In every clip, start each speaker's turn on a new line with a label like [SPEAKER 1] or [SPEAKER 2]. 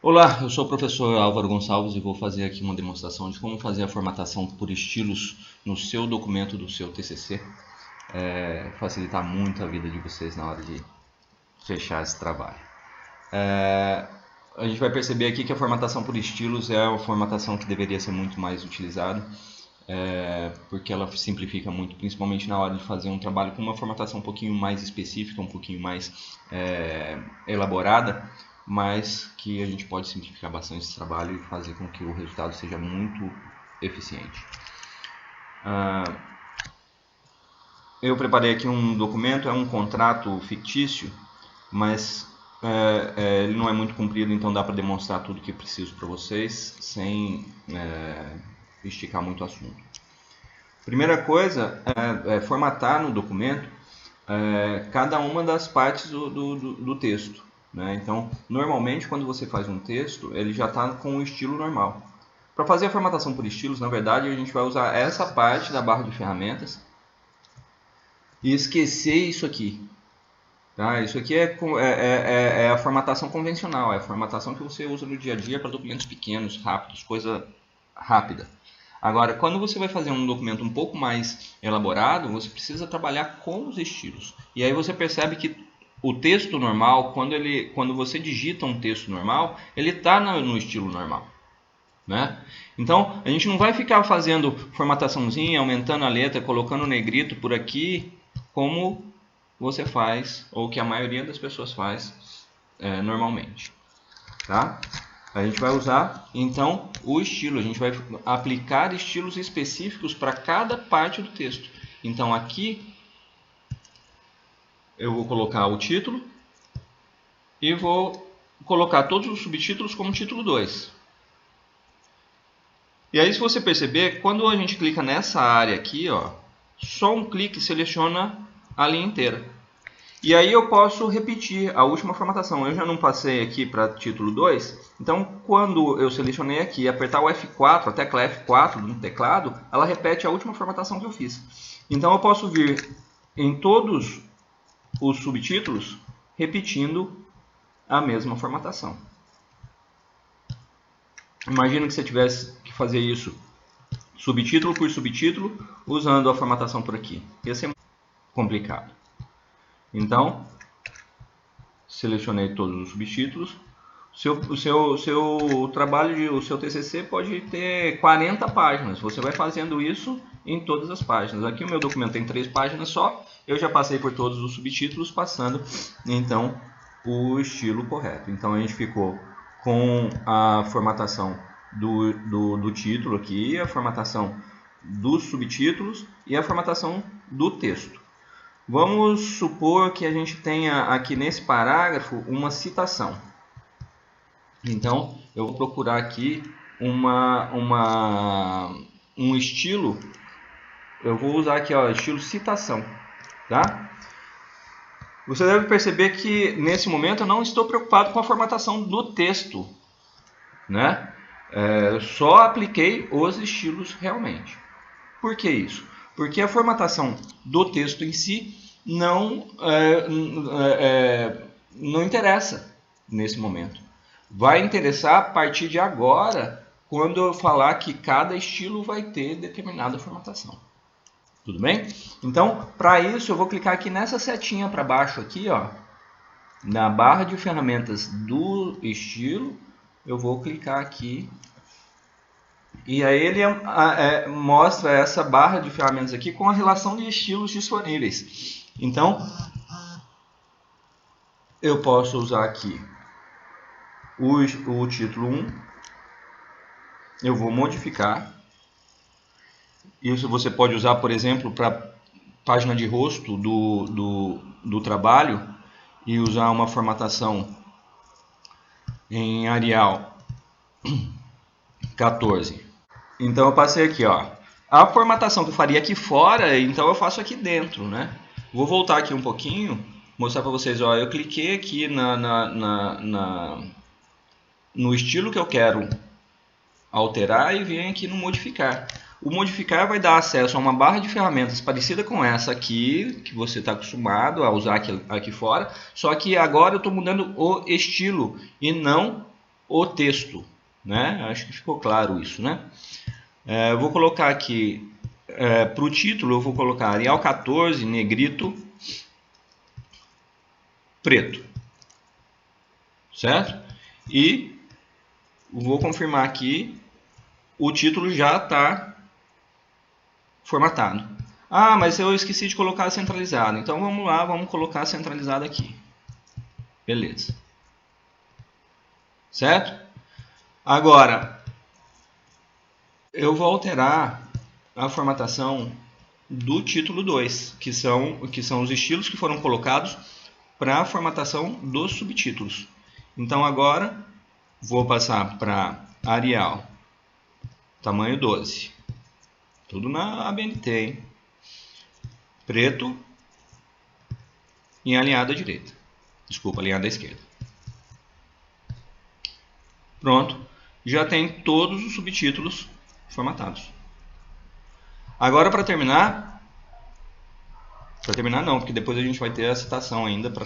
[SPEAKER 1] Olá, eu sou o professor Álvaro Gonçalves e vou fazer aqui uma demonstração de como fazer a formatação por estilos no seu documento do seu TCC. Facilitar muito a vida de vocês na hora de fechar esse trabalho. A gente vai perceber aqui que a formatação por estilos é uma formatação que deveria ser muito mais utilizada, porque ela simplifica muito, principalmente na hora de fazer um trabalho com uma formatação um pouquinho mais específica, um pouquinho mais elaborada, mas que a gente pode simplificar bastante esse trabalho e fazer com que o resultado seja muito eficiente. Eu preparei aqui um documento, é um contrato fictício, mas ele não é muito comprido, então dá para demonstrar tudo que preciso para vocês sem esticar muito o assunto. Primeira coisa é formatar no documento cada uma das partes do texto, né? Então, normalmente, quando você faz um texto, ele já está com o estilo normal. Para fazer a formatação por estilos, na verdade, a gente vai usar essa parte da barra de ferramentas e esquecer isso aqui. Tá? Isso aqui é a formatação convencional, é a formatação que você usa no dia a dia para documentos pequenos, rápidos, coisa rápida. Agora, quando você vai fazer um documento um pouco mais elaborado, você precisa trabalhar com os estilos. E aí você percebe que o texto normal, quando você digita um texto normal, ele está no estilo normal, né? Então, a gente não vai ficar fazendo formataçãozinha, aumentando a letra, colocando negrito por aqui, como você faz, ou que a maioria das pessoas faz normalmente. Tá? A gente vai usar, então, o estilo. A gente vai aplicar estilos específicos para cada parte do texto. Então, aqui, eu vou colocar o título e vou colocar todos os subtítulos como título 2. E aí, se você perceber, quando a gente clica nessa área aqui, ó, só um clique seleciona a linha inteira. E aí eu posso repetir a última formatação. Eu já não passei aqui para título 2, então quando eu selecionei aqui e apertar o F4, a tecla F4 no teclado, ela repete a última formatação que eu fiz. Então eu posso vir em todos os subtítulos repetindo a mesma formatação. Imagina que você tivesse que fazer isso subtítulo por subtítulo usando a formatação por aqui. Ia ser complicado. Então, selecionei todos os subtítulos. O seu trabalho, o seu TCC pode ter 40 páginas. Você vai fazendo isso em todas as páginas. Aqui o meu documento tem 3 páginas só. Eu já passei por todos os subtítulos, passando então o estilo correto. Então a gente ficou com a formatação do título aqui, a formatação dos subtítulos e a formatação do texto. Vamos supor que a gente tenha aqui nesse parágrafo uma citação. Então, eu vou procurar aqui um estilo. Eu vou usar aqui, ó, estilo citação. Tá? Você deve perceber que nesse momento eu não estou preocupado com a formatação do texto, né? Só apliquei os estilos realmente. Por que isso? Porque a formatação do texto em si não interessa nesse momento. Vai interessar a partir de agora, quando eu falar que cada estilo vai ter determinada formatação. Tudo bem? Então, para isso, eu vou clicar aqui nessa setinha para baixo, aqui, ó, na barra de ferramentas do estilo. Eu vou clicar aqui. E aí ele mostra essa barra de ferramentas aqui com a relação de estilos disponíveis. Então, eu posso usar aqui o título 1. Eu vou modificar. Isso você pode usar, por exemplo, para página de rosto do trabalho e usar uma formatação em Arial 14. Então eu passei aqui, ó. A formatação que eu faria aqui fora, então eu faço aqui dentro, né? Vou voltar aqui um pouquinho, mostrar para vocês, ó. Eu cliquei aqui no estilo que eu quero alterar e vim aqui no modificar. O modificar vai dar acesso a uma barra de ferramentas parecida com essa aqui, que você está acostumado a usar aqui fora, só que agora eu estou mudando o estilo e não o texto, né? Acho que ficou claro isso, né? Eu vou colocar aqui, para o título, eu vou colocar Arial 14, negrito, preto, certo? E vou confirmar aqui, o título já está formatado. Ah, mas eu esqueci de colocar centralizado. Então vamos lá, vamos colocar centralizado aqui. Beleza. Certo? Agora, eu vou alterar a formatação do título 2, que são os estilos que foram colocados para a formatação dos subtítulos. Então agora vou passar para Arial, tamanho 12. Tudo na ABNT, hein? Preto e alinhado à direita. Desculpa, alinhado à esquerda. Pronto. Já tem todos os subtítulos formatados. Agora, para terminar não, porque depois a gente vai ter a citação ainda para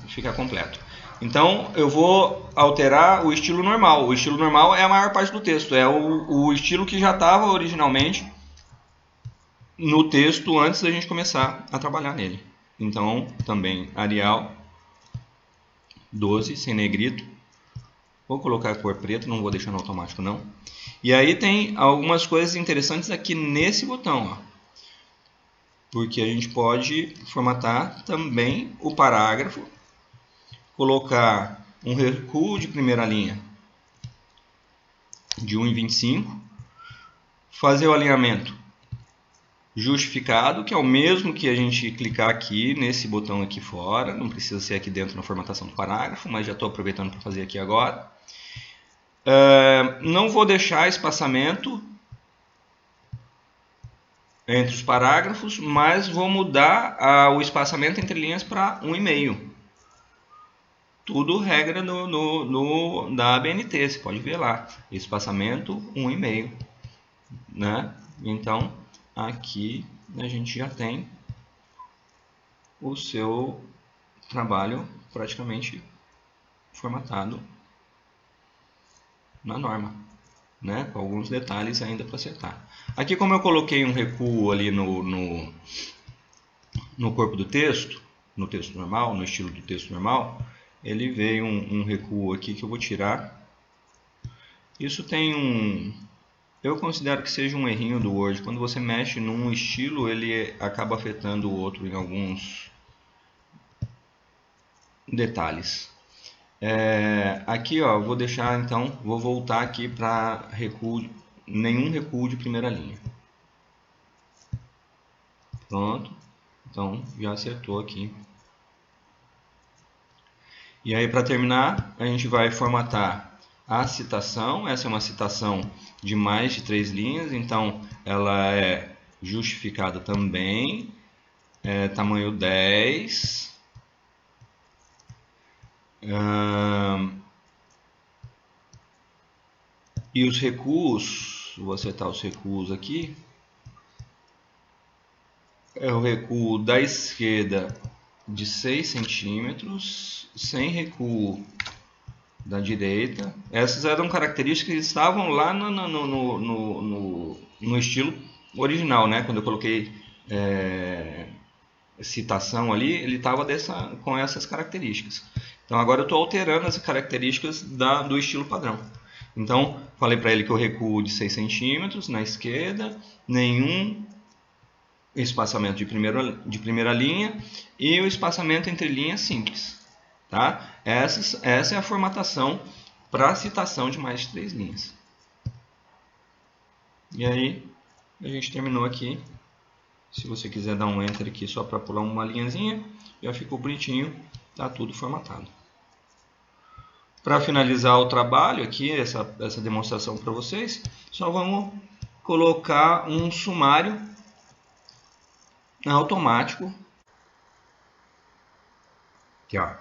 [SPEAKER 1] ficar completo. Então, eu vou alterar o estilo normal. O estilo normal é a maior parte do texto. É o estilo que já estava originalmente no texto antes da gente começar a trabalhar nele. Então, também Arial 12, sem negrito. Vou colocar a cor preta, não vou deixar no automático não. E aí tem algumas coisas interessantes aqui nesse botão, ó. Porque a gente pode formatar também o parágrafo, colocar um recuo de primeira linha de 1,25, fazer o alinhamento justificado, que é o mesmo que a gente clicar aqui nesse botão aqui fora, não precisa ser aqui dentro na formatação do parágrafo, mas já estou aproveitando para fazer aqui agora. Não vou deixar espaçamento entre os parágrafos, mas vou mudar o espaçamento entre linhas para 1,5. Tudo regra da ABNT, você pode ver lá. Espaçamento 1,5. Né? Então, aqui a gente já tem o seu trabalho praticamente formatado na norma, né? Com alguns detalhes ainda para acertar. Aqui, como eu coloquei um recuo ali no corpo do texto, no texto normal, no estilo do texto normal, ele veio um recuo aqui que eu vou tirar. Isso tem eu considero que seja um errinho do Word. Quando você mexe num estilo, ele acaba afetando o outro em alguns detalhes. Aqui, ó, vou deixar então, vou voltar aqui para nenhum recuo de primeira linha. Pronto. Então já acertou aqui. E aí, para terminar, a gente vai formatar a citação. Essa é uma citação de mais de 3 linhas, então ela é justificada também. Tamanho 10. E os recuos, vou acertar os recuos aqui. É o recuo da esquerda de 6 centímetros, sem recuo da direita. Essas eram características que estavam lá no estilo original, né? Quando eu coloquei citação ali, ele estava com essas características. Então agora eu estou alterando as características do estilo padrão. Então falei para ele que eu recuo de 6 centímetros na esquerda, nenhum espaçamento de primeira linha e o espaçamento entre linhas simples. Tá? Essa é a formatação para citação de mais de 3 linhas. E aí a gente terminou aqui. Se você quiser dar um Enter aqui só para pular uma linhazinha, já ficou bonitinho, está tudo formatado. Para finalizar o trabalho aqui, essa demonstração para vocês, só vamos colocar um sumário automático. Aqui, ó.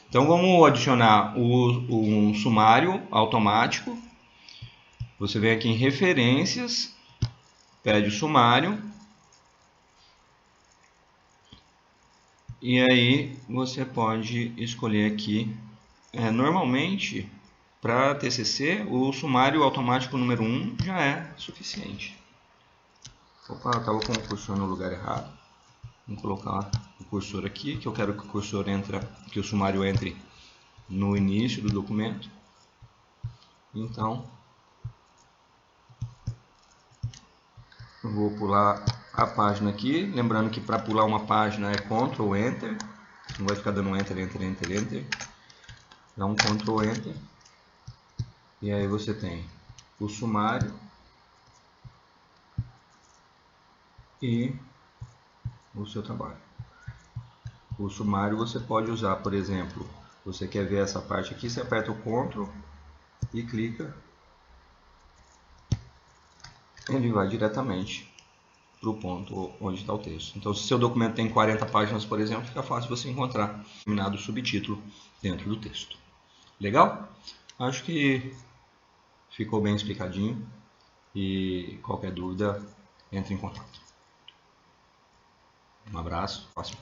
[SPEAKER 1] Então vamos adicionar um sumário automático. Você vem aqui em referências, pede o sumário. E aí você pode escolher aqui. Normalmente Para TCC, o sumário automático número 1 já é suficiente. Opa, eu estava com o cursor no lugar errado. Vamos colocar o cursor aqui, que eu quero que o cursor que o sumário entre no início do documento. Então, eu vou pular a página aqui. Lembrando que para pular uma página é Ctrl Enter. Não vai ficar dando Enter, Enter, Enter, Enter. Dá um Ctrl Enter. E aí você tem o sumário e o seu trabalho. O sumário você pode usar, por exemplo, você quer ver essa parte aqui, você aperta o Ctrl e clica. Ele vai diretamente para o ponto onde está o texto. Então, se seu documento tem 40 páginas, por exemplo, fica fácil você encontrar um determinado subtítulo dentro do texto. Legal? Acho que ficou bem explicadinho e qualquer dúvida, entre em contato. Um abraço, próximo.